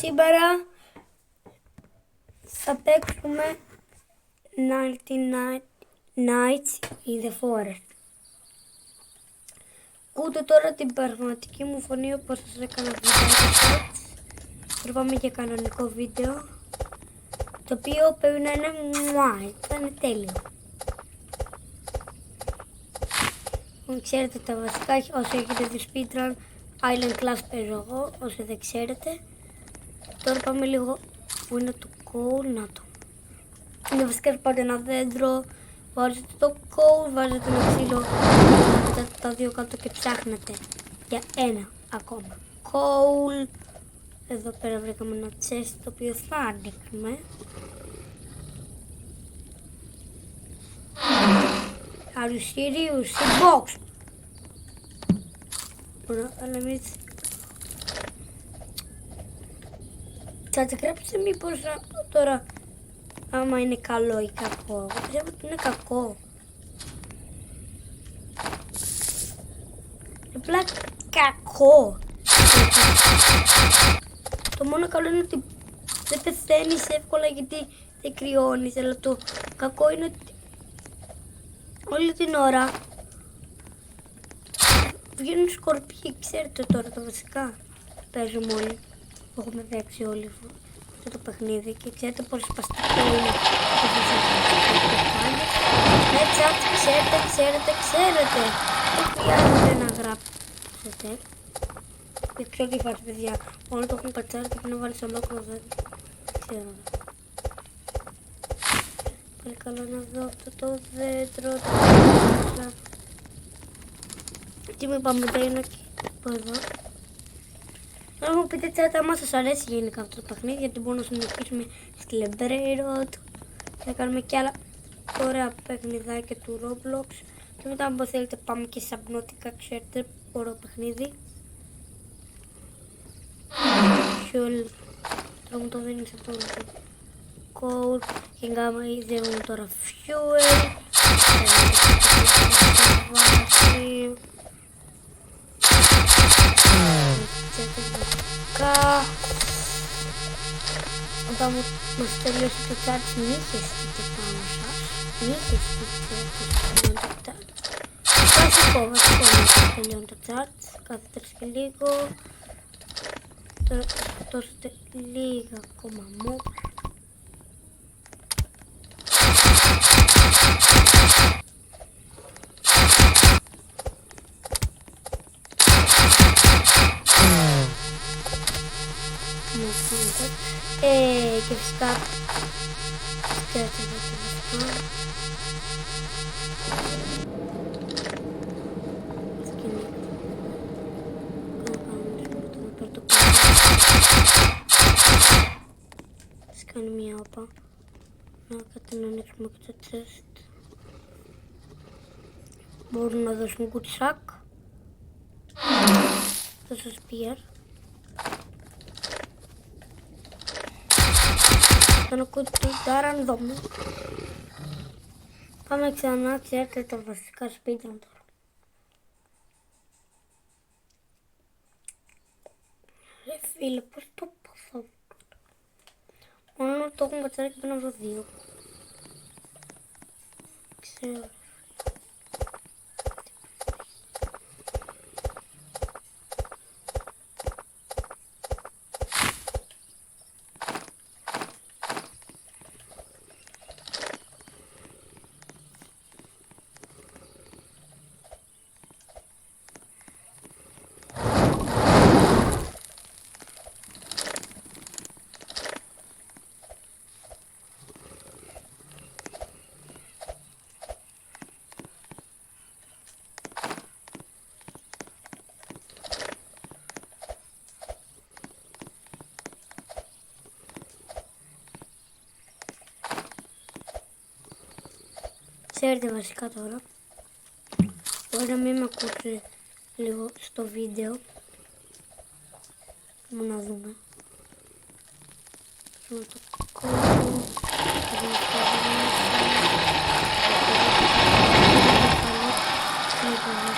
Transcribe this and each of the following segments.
Σήμερα θα παίξουμε 99 Nights in the Forest. Ακούτε τώρα την πραγματική μου φωνή όπως σας έκανα βίντεο. Τώρα πάμε για κανονικό βίντεο, το οποίο πρέπει να είναι μουάι, θα είναι τέλειο. Ξέρετε τα βασικά, όσοι έχετε δει speedrun, Island Class παίζω εγώ, όσοι δεν ξέρετε. Τώρα πάμε λίγο που είναι το coal, να το. Είναι βασικά πάρετε ένα δέντρο, βάζετε το coal, βάζετε ένα ξύλο, βάζετε τα δύο κάτω και ψάχνετε για ένα ακόμα coal. Εδώ πέρα βρήκαμε ένα chest το οποίο θα ανοίξουμε. Are you serious? Box! Ωραία, αλλά εμείς θα γράψετε μήπως τώρα άμα είναι καλό ή κακό. Πιστεύω ότι είναι κακό. Απλά κακό. Το μόνο καλό είναι ότι δεν πεθαίνεις εύκολα γιατί δεν κρυώνεις, αλλά το κακό είναι ότι όλη την ώρα βγαίνουν σκορπιοί. Ξέρετε τώρα τα βασικά παίζουμε όλοι, που έχουμε παίξει όλοι αυτό το παιχνίδι και ξέρετε πόσο σπαστικό είναι. Έτσι, ξέρετε. Δεν χρειάζεται να γράψετε. Δεν ξέρω τι φάση, παιδιά. Όλοι το έχουν κατσάρει και πρέπει να βάλεις ολόκληρο δέντρο. Ξέρω. Πολύ καλό να δω αυτό το δέντρο. Τι μου είπαμε μετά είναι και από εδώ. Να μου πείτε τσάτα άμα σας αρέσει γενικά αυτό το παιχνίδι, γιατί μπορούμε να συνεχίσουμε στη Λεμπρέιρο και να κάνουμε και άλλα ωραία παιχνιδάκια του Roblox. Και μετά αν θέλετε πάμε και σε Subnautica, ξέρετε, ωραίο παιχνίδι. Fuel, τώρα μου το δίνει σε αυτό το code και γάμα είδε τώρα fuel. Όταν μας τελειώσει το chat μη χεστείτε πάνω σας, μη χεστείτε το chat. Βασικό μας τελειώνει το chat, κάθε τρεις και λίγο. Τώρα θα δώσετε λίγα ακόμα mob. Και φυσικά σκέφτεται το βασικό. Κάνει μια όπα. Να κάτι να ανοίξουμε και το chest. Μπορούν να δώσουν κουτσάκ. Δώσω spear. Κάνω κουτσάρα να δούμε. Πάμε ξανά, ξέρετε τα βασικά σπίτια τώρα. Ρε φίλε, πώς το πάθω. Μόνο το έχουν κατσάρει και πρέπει να βρω δύο. Ξέρω. Ξέρετε βασικά τώρα, μπορεί να μην με ακούτε λίγο στο βίντεο, μου να δούμε. Το κόλλο,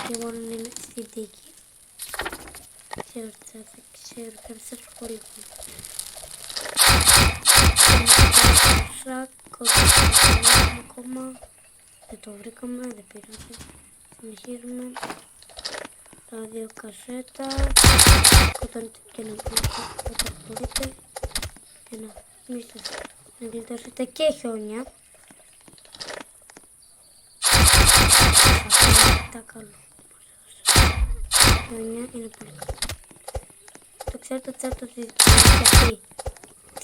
και μόνο να είναι στην τύχη. Ξέρω ότι θα ξέρω, θα σας σχολείο. Σάκο, ακόμα. Δεν το βρήκαμε, δεν πειράζει. Συνεχίζουμε. Τα δύο κασέτα. Όταν και να μπορείτε. Και να γλιτώσετε και χιόνια. Τα καλό. Χιόνια είναι πολύ καλό. Το ξέρετε ότι γιατί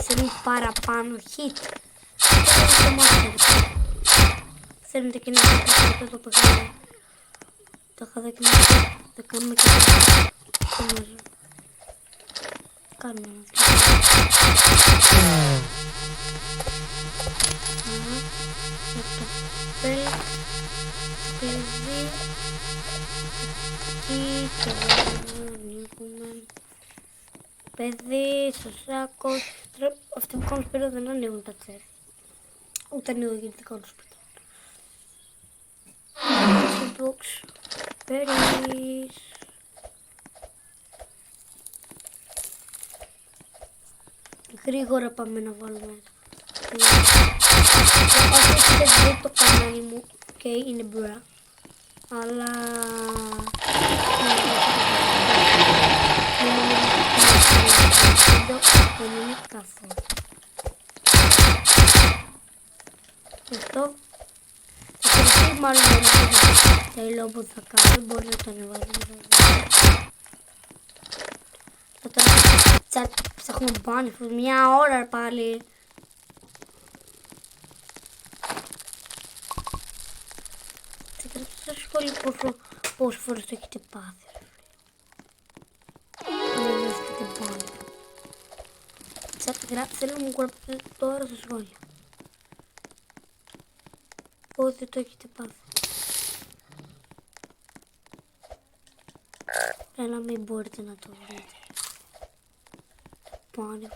θέλουν παραπάνω hit. Θέλετε και να κάνετε το παιχνίδι. Το είχα δοκιμάσει. Θα κάνουμε και το μαζί. Κάνουμε ένα. Κλειδί. Εκεί το ανοίγουμε. Παιδί, στο σάκο. Αυτοί που κάνουν σπίτι δεν ανοίγουν τα τσέρι. Ούτε ανοίγουν γιατί κάνουν σπίτι. Box. Berries. Γρήγορα πάμε να βάλουμε. Όσο έχετε δει το κανάλι μου και είναι μπρά. Αλλά δεν είναι καθόλου. Γι' αυτό μάλλον δεν θέλω που θα κάνω, μπορεί να το ανεβάζουμε. Θα ψάχνω πάλι, μια ώρα πάλι. Θα γράψω στο σχόλιο πόσες φορές το έχετε πάθει. Δεν έχετε πάλι. Θέλω να μου γράψετε τώρα στο σχόλιο. Πότε το έχετε πάθει. Να μην μπορείτε να το βρείτε. Πάνε.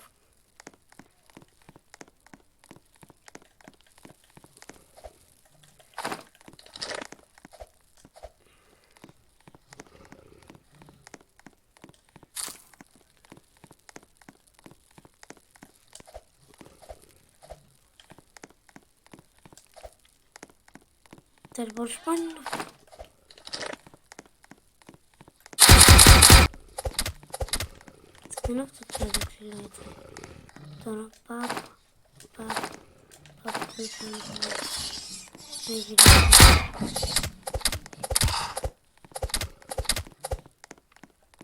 Τέλος πάντων. Είναι αυτό το ξύλο έτσι. Τώρα παπ. Δεν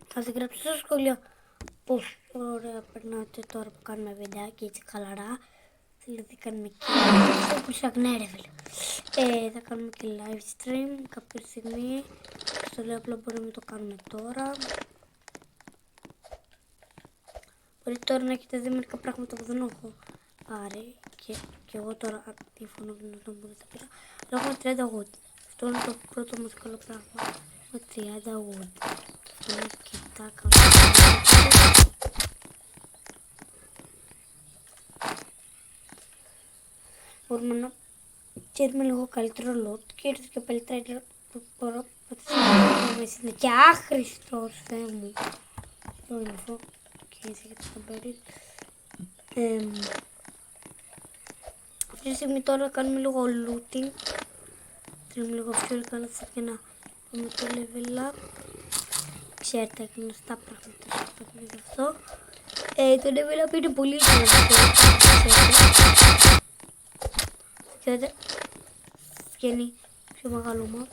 θα σας γράψω στο σχόλιο πώς ωραία περνάτε τώρα που κάνουμε βιντεάκι έτσι χαλαρά. Δηλαδή κάνουμε και θα κάνουμε και live stream κάποια στιγμή. Στο λέω απλά μπορούμε να το κάνουμε τώρα. Μπορεί τώρα να έχετε δει μερικά πράγματα που δεν έχω πάρει και εγώ τώρα αντίφωνο με τον που δεν τα πήρα. Αλλά έχουμε 30 wood. Αυτό είναι το πρώτο μας καλό πράγμα. Με 30 wood. Αυτό είναι αρκετά καλό. Μπορούμε να κάνουμε λίγο καλύτερο loot και ήρθε και πάλι τρέλιο που μπορώ να είναι και άχρηστος, Θεέ μου. Το γραφώ και έτσι γιατί θα παίρνει. Αυτή τη στιγμή τώρα κάνουμε λίγο looting. Θέλουμε λίγο πιο καλά και να πάμε το level up. Ξέρετε, έκανα στα πράγματα στο παιχνίδι αυτό. Το level up είναι πολύ σημαντικό. Ξέρετε, βγαίνει πιο μεγάλο map.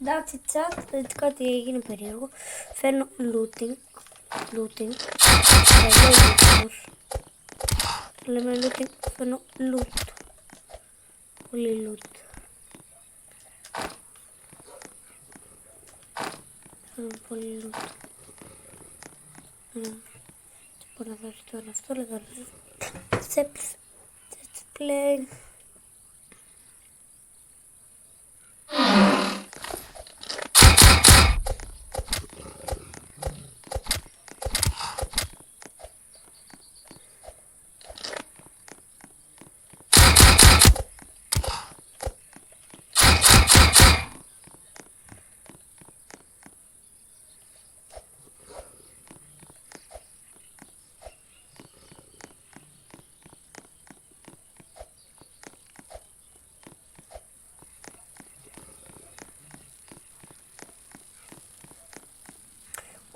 Εντάξει, chat, κάτι έγινε περίεργο. Φέρνω looting. Λέμε looting, φέρνω loot. Πολύ loot. Φέρνω πολύ loot. Μπορώ να δώσω τώρα αυτό, λέγα let's play.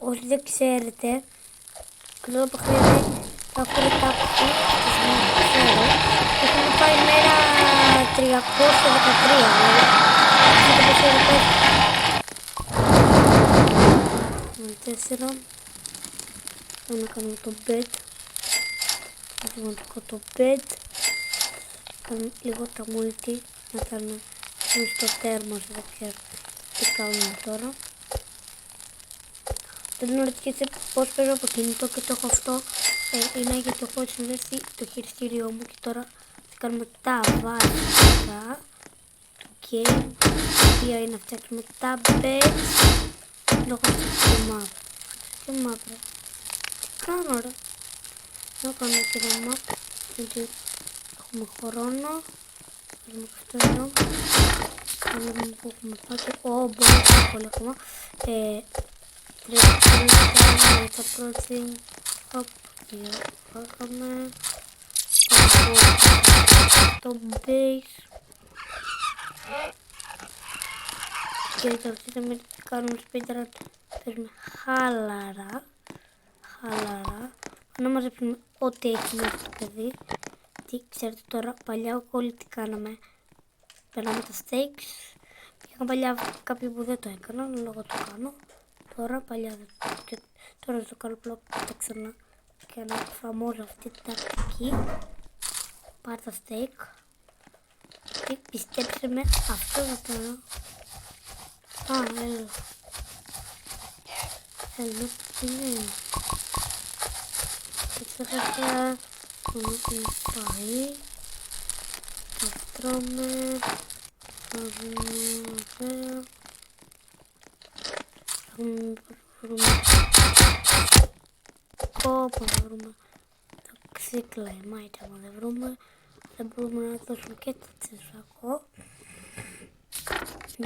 όσοι δεν ξέρετε, αυτό το παιχνίδι το έχω ρετάξει, ξέρω, έχουμε πάει μέρα 313, δηλαδή. 4. Να κάνουμε το bed. Σημαντικό το bed. Κάνουμε λίγο τα multi. Να κάνουμε στο τέρμα. Δεν ξέρω τι κάνουμε τώρα. Δεν ρωτήσετε πώς παίζω από κινητό και το έχω αυτό. Είναι γιατί έχω συνδέσει το χειριστήριό μου και τώρα θα κάνουμε τα βασικά του game. Ποια είναι να φτιάξουμε τα beds. Να έχω φτιάξει το map. Τι map ρε. Τι κάνω ρε. Να κάνω και το map. Γιατί έχουμε χρόνο. Θέλουμε αυτό εδώ. Κάνουμε που έχουμε πάει και μπορούμε πολύ ακόμα. Το approaching. Hop. Πάμε. Το base. Και το αυτή με τι κάνουμε speedrun. Παίζουμε χαλαρά. Να μαζέψουμε ό,τι έχει μέσα το παιδί. Τι ξέρετε τώρα, παλιά όλοι τι κάναμε. Περνάμε τα stakes. Είχαν παλιά κάποιοι που δεν το έκαναν, λόγω το κάνω. Τώρα παλιά δεν το, τώρα δεν το κάνω, απλά τα ξανά. Και να εφαρμόζω αυτή την τακτική. Πάρε τα steak. Και πιστέψτε με, αυτό θα κάνω. Έλα. Τι είναι. Και ξέχασα το νου φαΐ. Το τρώμε. Θα δούμε βέβαια. Θα βρούμε κόπο, θα βρούμε το ξύκλα μάιτα, άμα δεν βρούμε. Δεν μπορούμε να δώσουμε και το τσεσβακό.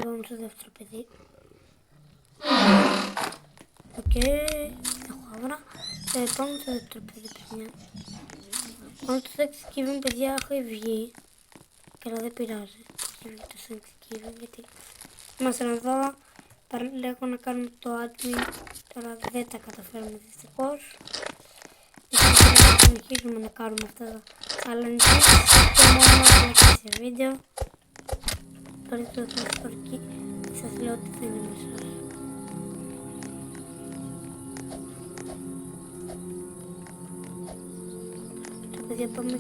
Πάμε στο δεύτερο παιδί. Οκ, έχω άβρα. Πάμε στο δεύτερο παιδί, παιδιά. Πάμε στο Thanksgiving, παιδιά, έχω βγει. Και αλλά δεν πειράζει. Έχει βγει το Thanksgiving, γιατί είμαστε εδώ. Λέγω να κάνουμε το admin, τώρα δεν τα καταφέρουμε δυστυχώς. Θα συνεχίσουμε να κάνουμε αυτά τα challenges και μόνο να κλείσει το βίντεο. Τώρα το θα σας φορκεί και σας λέω τι θα είναι μέσα. Το παιδιά πάμε και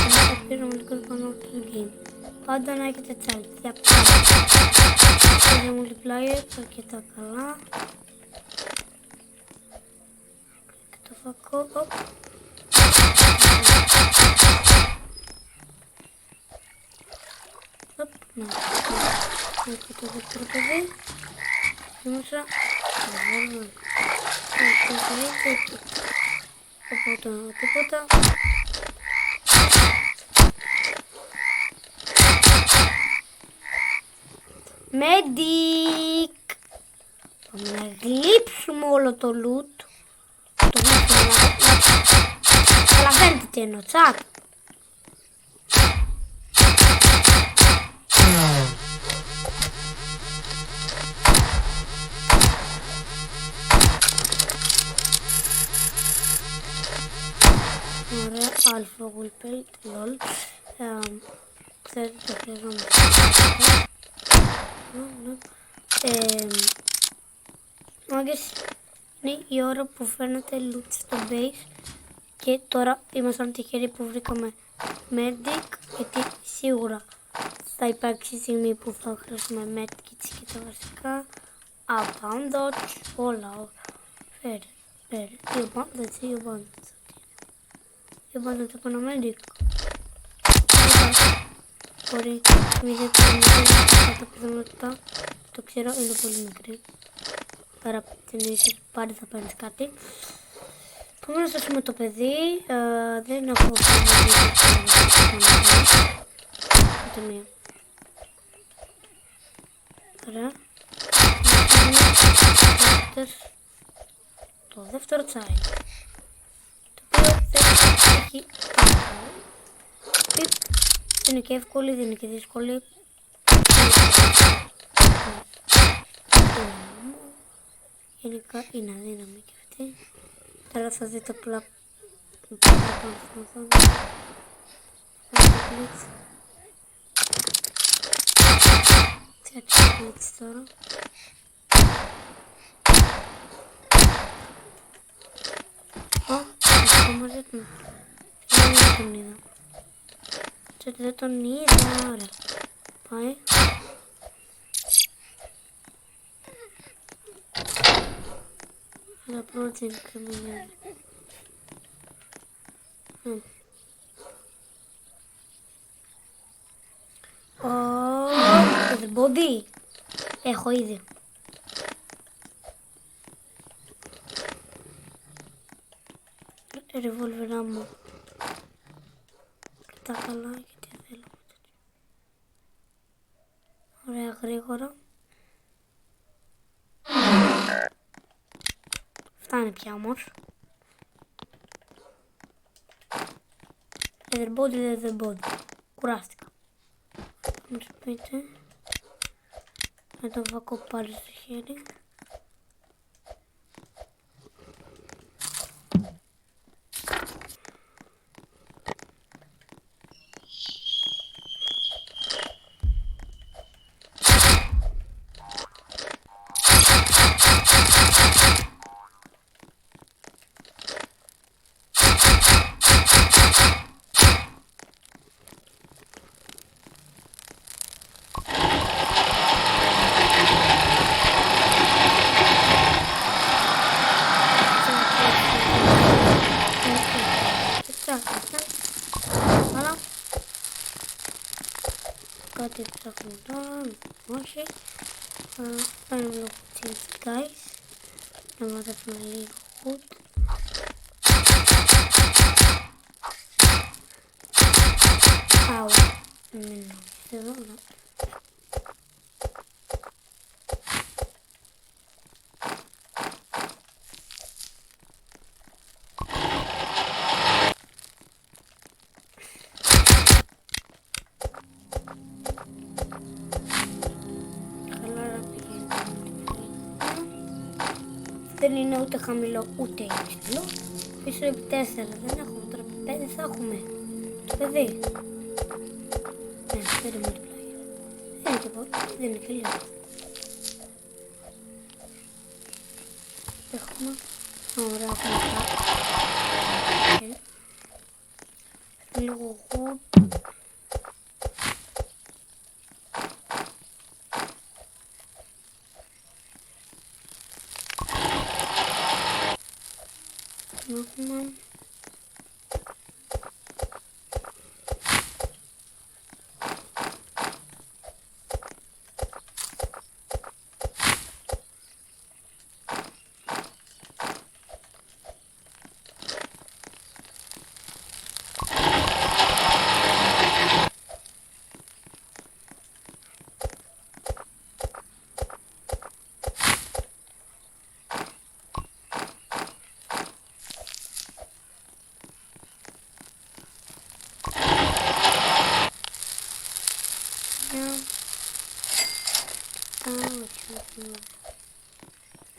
θα πήραμε λίγο πάνω από το game. Πάντα να έχετε challenge για πάντα. Το multiplayer αρκετά καλά. Και το φακό. Να. Και το δεύτερο παιδί. Μέσα. Τίποτα. Medic! Πάμε να γλύψουμε όλο το loot. Το βρίσκουμε να καταλαβαίνετε τι εννοώ, τσακ. Ωραία, αλφα wallpaint, lol. Ξέρετε το χρειαζόμαστε. Μάγκες, είναι η ώρα που φαίνεται loot στο base και τώρα ήμασταν τυχεροί που βρήκαμε medic, γιατί σίγουρα θα υπάρξει στιγμή που θα χρειαστούμε medkits και τα βασικά. Abound dodge, όλα. Φέρε, δύο bandits. Δύο bandits από ένα medic. Μπορεί, εμείς δεν κάνουμε τα πιθανότητα. Το ξέρω, είναι πολύ μικρή. Πέρα από την ίσως πάλι θα παίρνεις κάτι. Πάμε να στάσουμε το παιδί. Δεν έχω ούτε μία. Ωραία. Το δεύτερο τσάι. Το οποίο δεν έχει είναι και εύκολη, δεν είναι και δύσκολη. γενικά είναι αδύναμη και αυτή. Τώρα θα δείτε απλά Blitz τώρα. Ακόμα δεν τον είδα. Δεν τον είδα, ωραία. Πάει. Αλλά πρώτη είναι κρυμμένη. The body. Έχω ήδη. Revolver μου. Τα καλά γιατί θέλω. Ωραία, γρήγορα. Φτάνει πια όμως. Leather body. Κουράστηκα. Μου σπίτι. Με το βακό πάλι στο χέρι. Αλλά κάτι ψάχνω τώρα, όχι. Θα είναι λίγο τσίτσι guys. Να μαζέψουμε λίγο wood. Αου, μην νόμιζε εδώ, να. Δεν είναι ούτε χαμηλό ούτε υψηλό. Πίσω επί 4 δεν έχουμε, τώρα επί 5 θα έχουμε. Το παιδί. Ναι, δεν είναι multiplayer. Δεν είναι και πολύ, δεν είναι και λίγο. Έχουμε. Ωραία, έχουμε τα. Λίγο wood. Έχουμε.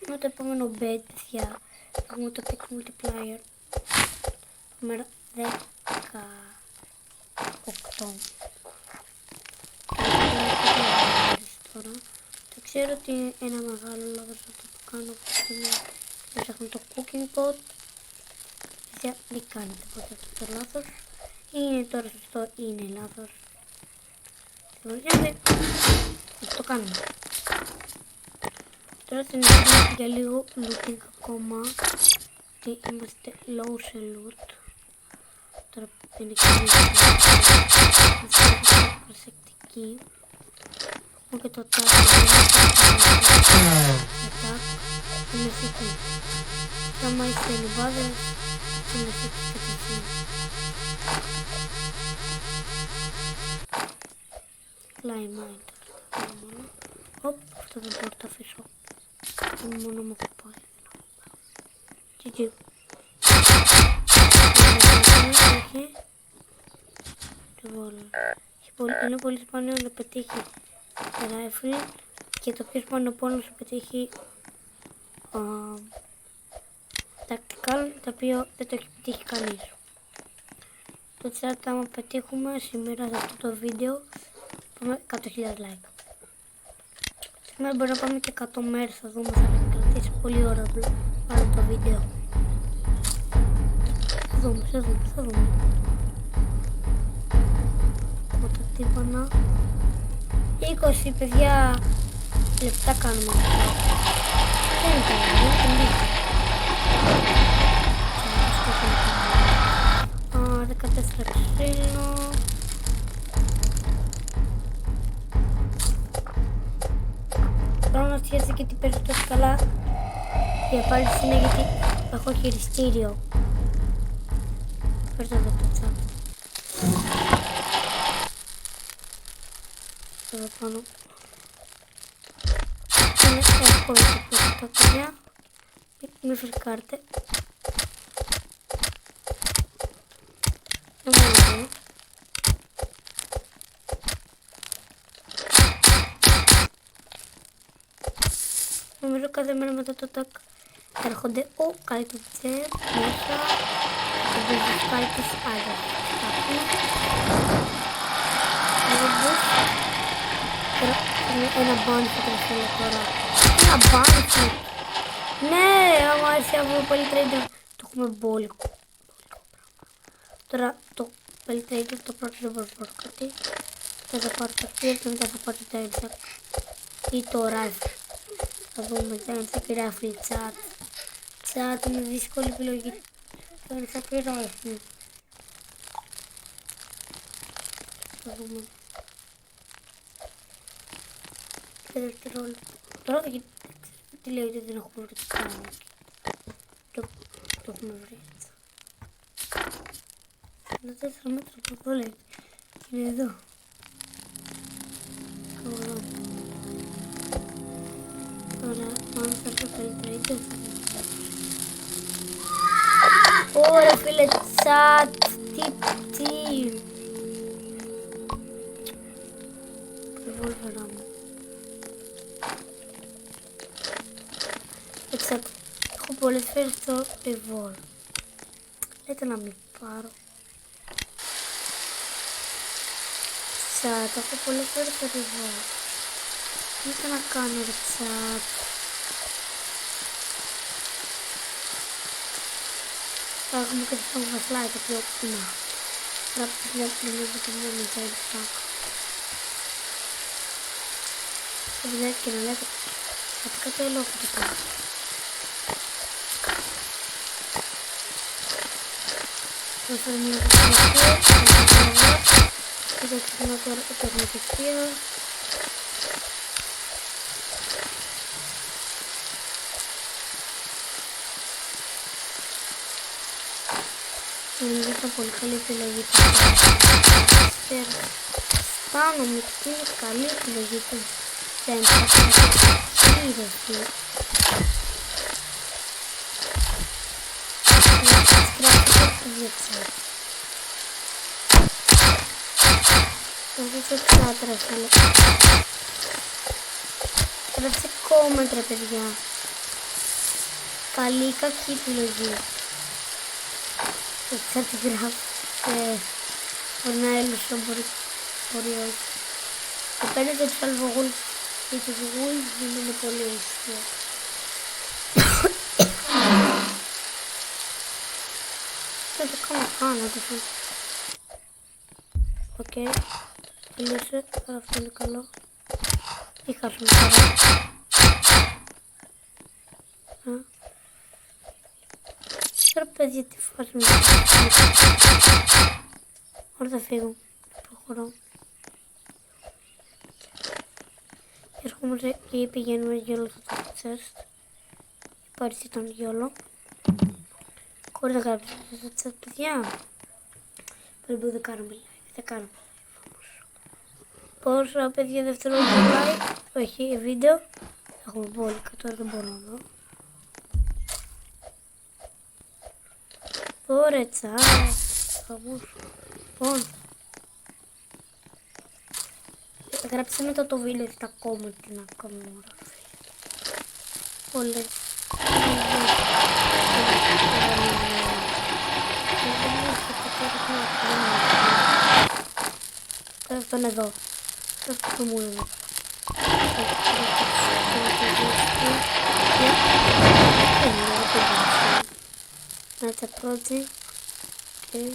Με το επόμενο bed, παιδιά, έχουμε το Epic Multiplier νούμερο 18. Τώρα θα ξέρω ότι ένα μεγάλο λάθος θα το κάνω να ψάχνω το cooking pot. Παιδιά, μην κάνετε ποτέ αυτό το λάθος. Είναι τώρα σωστό ή είναι λάθος. Θα το κάνουμε. Τώρα θα συνεχίσουμε για λίγο looting ακόμα. Και είμαστε low σε loot. Τώρα είναι και λίγο προσεκτικοί. Έχουμε και το attack. Είναι σήκουν. Και άμα είστε νουμπάδες, είναι σήκουν κατευθείαν. Κλάει μάιν τώρα. Οπ, αυτό δεν μπορώ να το αφήσω. Μόνο μου κοπάει. GG. Είναι πολύ σπάνιο να πετύχει rifle και το πιο σπάνιο πόλο να πετύχει tactical, το οποίο δεν το έχει πετύχει κανείς. Το chat, άμα πετύχουμε σήμερα σε αυτό το βίντεο, πάμε 100.000 like. Σήμερα μπορεί να πάμε και 100 μέρες, θα δούμε, θα κρατήσει πολύ ώρα άλλο το βίντεο. Θα δούμε. Οπότε τύπωνα 20 παιδιά λεπτά κάνουμε αυτό. Δεν είναι καλά, δεν είναι 14 ξύλο. Τώρα να φτιάξει και τι παίζει τόσο καλά. Η απάντηση είναι γιατί έχω χειριστήριο. Πέρτα εδώ το chat. Εδώ πάνω. Είναι εύκολο το παιδιά. Μην φρικάρτε. Δεν μου αρέσει. Νομίζω κάθε μέρα μετά το τάκ έρχονται καλή του τσέπ μέσα. Το βουζουσκάλι της άλλας. Ένα μπάνφι το θέλω τώρα. Ένα μπάνφι. Ναι, άμα έρθει από το Peli-Trader το έχουμε μπόλικο. Τώρα το Peli-Trader το πρώτο δεν μπορώ να κάτι. Θα πάρω το Fear και μετά θα πάρω το Insect ή το Rifle. Θα δούμε το Insect ή Rifle chat. Chat είναι δύσκολη επιλογή. Το Insect ή Rifle. Θα δούμε. Και δευτερόλεπτο. Τώρα τι λέει ότι δεν έχουμε βρει τι κάνουμε. Το έχουμε βρει. Είναι 4 μέτρα από εδώ λέει. Είναι εδώ. Τώρα πάμε σε αυτό το Peli-Trader. Ωραία φίλε chat. Τι. Revolver μου. Έχω πολλές φορές το revolver. Λέτε να μην πάρω. Chat, έχω πολλές φορές το revolver. Τι να κάνω ρε chat. Θα έχουμε και το βασλάκι το πιο κοινά. Τώρα που βλέπουμε το μόνο με το Insect. Θα βλέπετε και να λέτε κάτι ολόκληρο το κάνω. Θα θα μείνω το τελευταίο. Θα ξεκινώ τώρα το τεχνητικό. Νομίζω ήταν πολύ καλή επιλογή του. Αισθάνομαι ότι είναι καλή επιλογή του. Δεν θα χειρευτεί. Θα δείτε chat ρε φίλε. Γράψτε comment ρε παιδιά. Καλή ή κακή επιλογή. Το chat γράφει. Μπορεί να έλειψε, μπορεί όχι. Απέναντι τους αλβογούλους και τους γούλους δεν είναι πολύ ουσία. Δεν το κάνω καν, να το πω. Οκ. Τελείωσε, αυτό είναι καλό. Τι χάσουμε τώρα. Τώρα παιδιά τι φάση μου. Ωραία θα φύγω. Προχωρώ. Ερχόμαστε και πηγαίνουμε γιόλο στο chest. Υπάρχει τον γιόλο. Χωρίς να γράψετε στο chat παιδιά. Περίπου δεν κάνουμε live. Δεν κάνουμε live όμως. Πόσα παιδιά δευτερόλεπτα live. Όχι βίντεο. Έχουμε μπόλικα τώρα δεν μπορώ να δω. Ωραία chat. Λοιπόν. Γράψτε μετά το βίντεο στα comment τι να κάνουμε. Πολύ. Τώρα αυτόν εδώ. Αυτό μου είναι. Να πρώτη και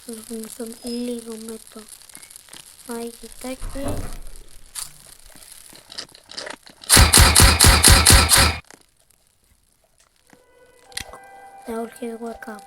ασχοληθούμε λίγο με το μαγιτάκι. Now he'll wake up.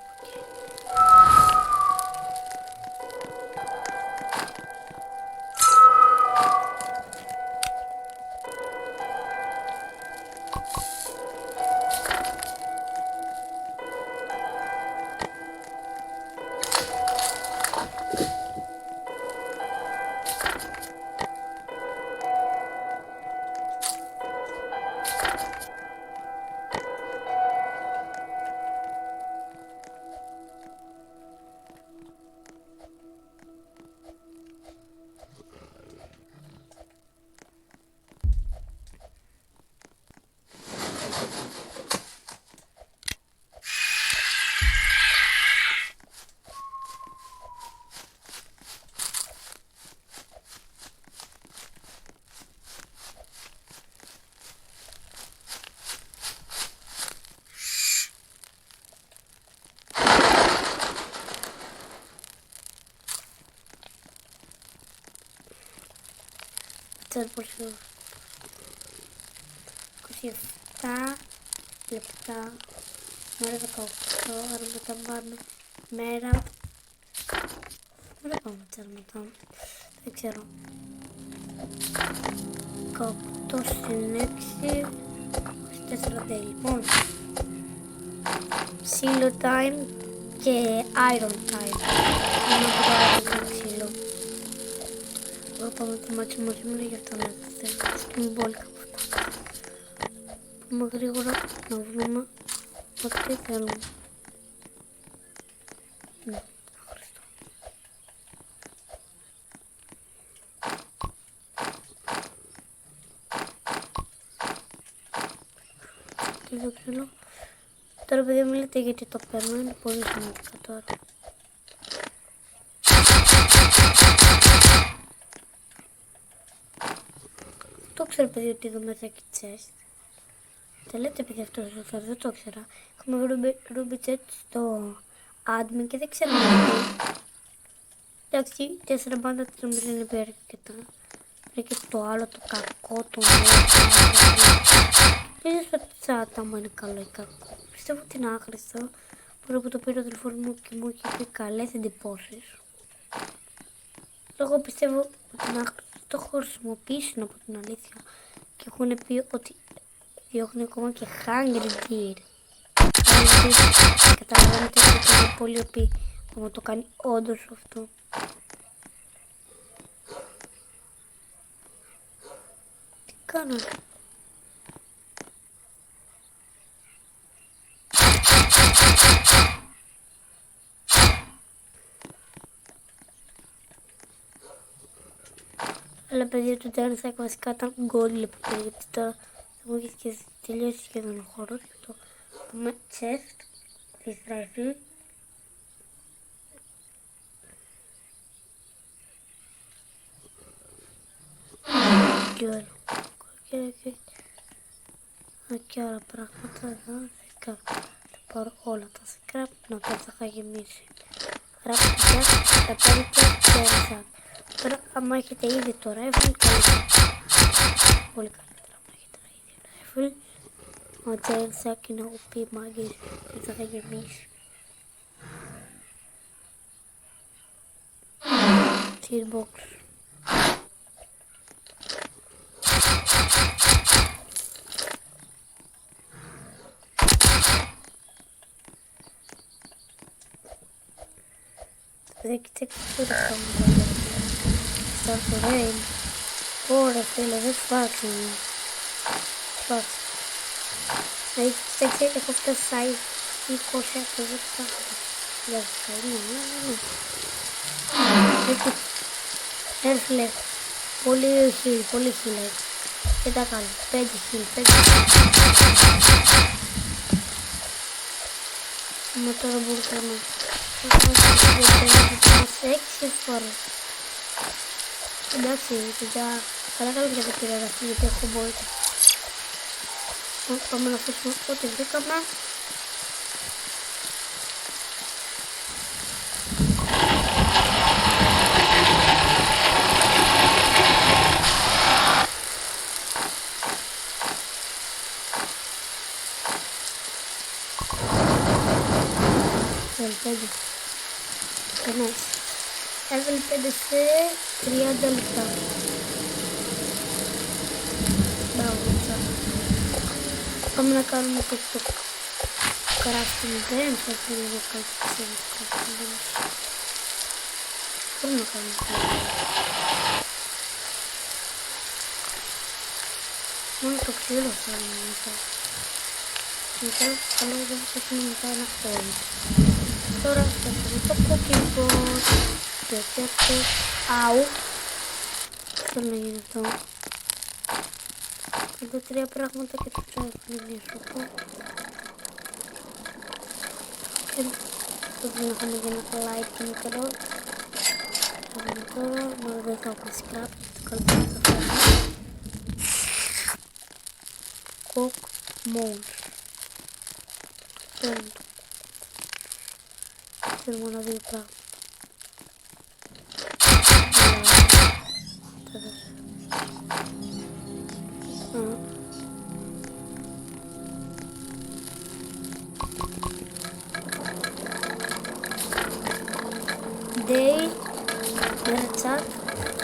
Πόσο 27 λεπτά, μέρα 18, άρα μετά πάμε μέρα μετά, δεν ξέρω, 18 συν 6, 24 day, λοιπόν, ξύλο time και iron time, είναι από το ξύλο. Εδώ πάμε το μάξιμο σήμερα, γι' αυτό να θέλω στην πόλη κάπου αυτά. Πάμε γρήγορα να βρούμε ό,τι θέλουμε. Ναι, ευχαριστώ. Τι δεν ξέρω. Τώρα παιδιά μου λέτε γιατί το παίρνω, είναι πολύ σημαντικά τώρα. Το ξέρω παιδιά ότι εδώ μέσα έχει chest. Τα λέτε παιδιά αυτό δεν το ξέρα. Έχουμε Ruby Chat στο admin και δεν ξέρω γιατί. Εντάξει, 4 πάντα νομίζω είναι υπέρκαιτα. Είναι και το άλλο το κακό, το νέο. Δεν ξέρω το chat άμα είναι καλό ή κακό. Πιστεύω ότι είναι άχρηστο. Μπορεί που το πήρε ο τηλεφώνο μου και μου έχει πει καλές εντυπώσεις. Εγώ πιστεύω ότι είναι άχρηστο. Το έχω χρησιμοποιήσει από την αλήθεια και έχουν πει ότι διώχνει ακόμα και Hungry Deer. Καταλαβαίνετε ότι είναι πολύ οπί άμα το κάνει όντως αυτό. Τι κάνω? Αλλά παιδιά του Dance βασικά ήταν gold λεπτό, γιατί τώρα θα μου έχει και τελειώσει σχεδόν ο χώρος. Το πούμε chest, τη στραφή. Και όλα. Και άλλα πράγματα εδώ. Θα πάρω όλα τα scrap, να τα θα γεμίσει. Ράψτε τα πάρετε και ένα. Τώρα, άμα έχετε ήδη το rifle, καλύτερα. Πολύ καλύτερα άμα έχετε ήδη το rifle. Ο Jailsack είναι ο OP μάγκης και θα γεμίσει. Seed box. Δεν κοιτάξτε το κάνουμε. Start the rain. Ωραία φίλε, δεν φάξε μου. Φάξε. Κοιτάξτε, έχω φτάσει στα 20 και δεν φάξε. Για σας καλή, ναι. Φίλε, πολύ χίλ. Και τα κάνω, 5 χίλ. Με τώρα μπορούσα να σε 6 φορές. Εντάξει, παιδιά, καλά για το πειραγραφή, γιατί έχω μπορείτε. Πάμε να αφήσουμε ό,τι βρήκαμε. Level 5 σε 30 λεπτά. Πάμε να κάνουμε το crafting δεν θα θέλω να κάνω crafting δεν. Μπορούμε να κάνουμε μόνο το ξύλο θα είναι μετά. Μετά καλό δεν θα έχουμε μετά ένα χώρο. Τώρα θα έχουμε το Pokéball. Και αου. Θέλω να γίνει αυτό. Εδώ 3 πράγματα και το θα εκπληρώσω. Και δεν έχουμε γίνει ένα like μικρό. Θα δούμε τώρα, μόνο δεν θα έχουμε scrap. Το καλό που θα φέρουμε. Cook mode. Θέλουμε να δει πράγματα. Day, μέρα chat,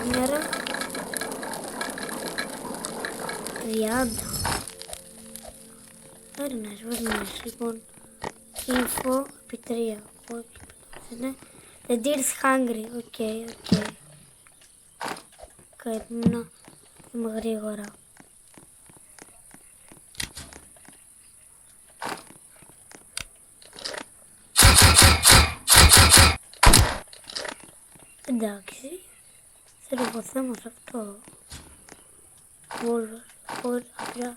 μέρα 30. Very nice, very nice. Λοιπόν, info επί 3. Όχι, the deer is hungry. Okay. Να είμαι γρήγορα. Εντάξει, θέλω το θέμα σε αυτό. Απλά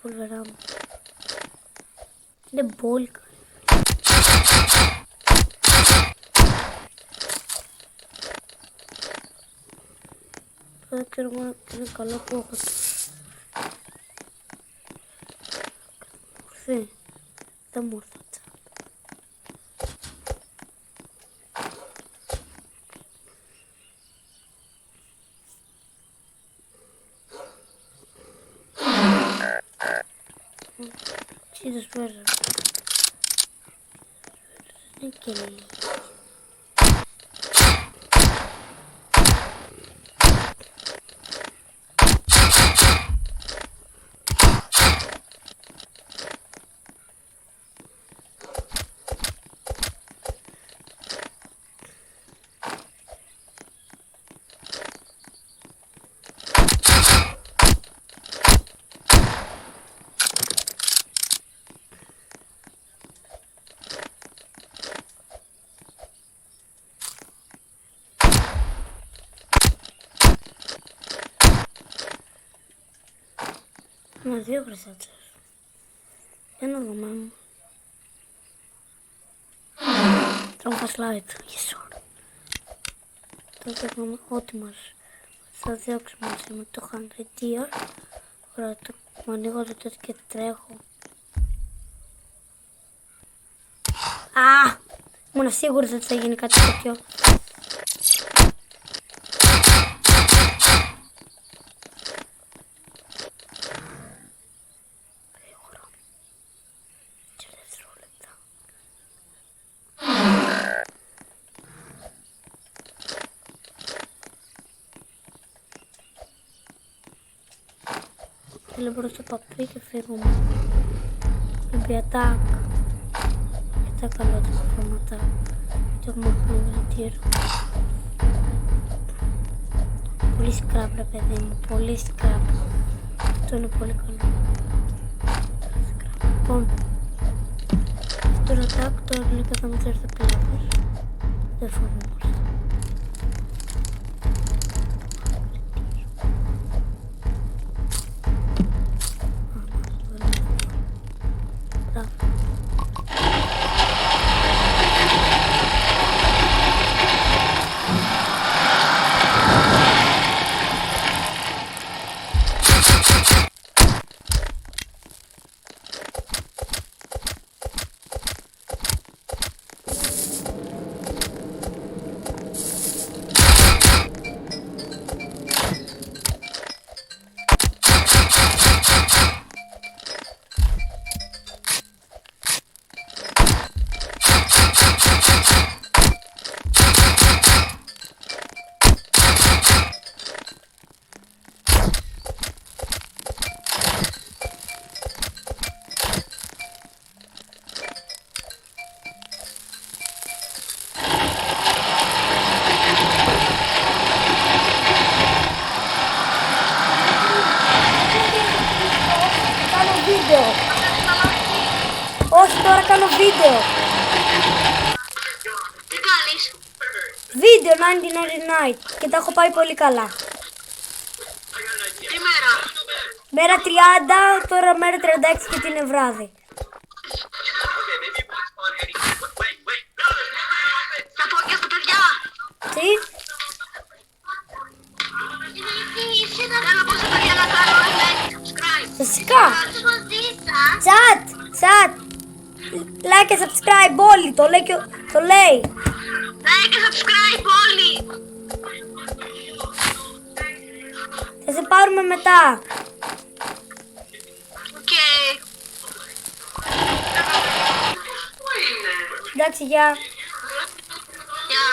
βολβερά μου. Είναι μπόλικα. Δεν ξέρω μόνο ότι είναι καλό που έχω. Δεν μου ήρθα. Jesus brother. Είναι και λίγοι. Με 2 χρυσάτσες. Ένα δωμά μου. Τρώγω slide. Yes, sir. Τώρα έχουμε ό,τι μας θα διώξουμε με το 100 deer. Ωραία, το ανοίγω το τέτοιο και τρέχω. Α! Ήμουν σίγουρη ότι θα γίνει κάτι τέτοιο. Θέλω προς το παπί και φύγουμε. Επί attack. Ήταν καλό το πράγματα. Το έχουμε γλυτήριο. Πολύ σκράπ ρε παιδί μου, πολύ σκράπ. Αυτό είναι πολύ καλό. Λοιπόν, τώρα attack, τώρα γλυκά θα με φέρει το πλάτος. Δεν φοβούμαστε. βίντεο. Τι κάνεις? Βίντεο 1999 και τα έχω πάει πολύ καλά. Τι μέρα? Μέρα 30, τώρα μέρα 36 και είναι βράδυ. Θα πω και στα παιδιά. Τι? Θέλω πω στα παιδιά να κάνω like, subscribe. Φυσικά. Chat. Like και subscribe όλοι. Το λέει. Like και subscribe όλοι. Θα σε πάρουμε μετά. Οκ. Εντάξει, γεια. Γεια.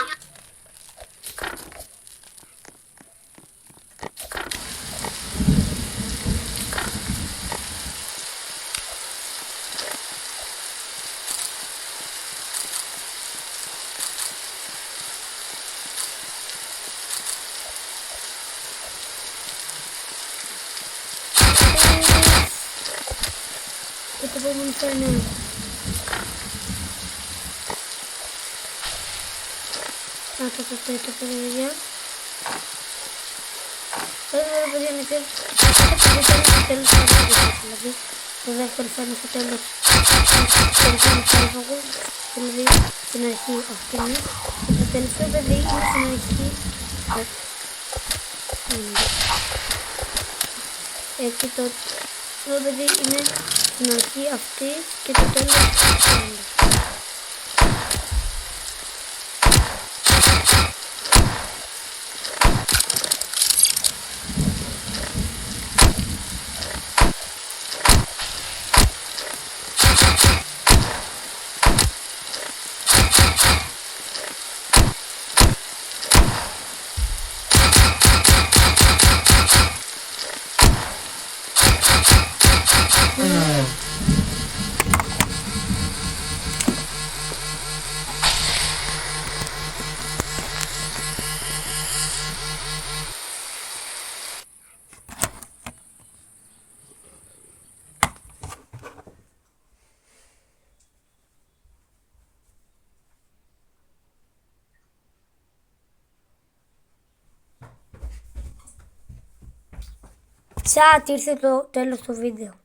Και το επόμενο θα είναι. Να το παιδιά. Τώρα παιδιά να ξέρετε. Αυτό το τέλος θα είναι δηλαδή. Το δεύτερο θα είναι στο τέλος. Δηλαδή στην αρχή αυτή είναι. Και το τελευταίο παιδί είναι στην αρχή. Έτσι το παιδί είναι στην αρχή αυτή και το τέλος αυτή. Chat, ήρθε το τέλος του βίντεο.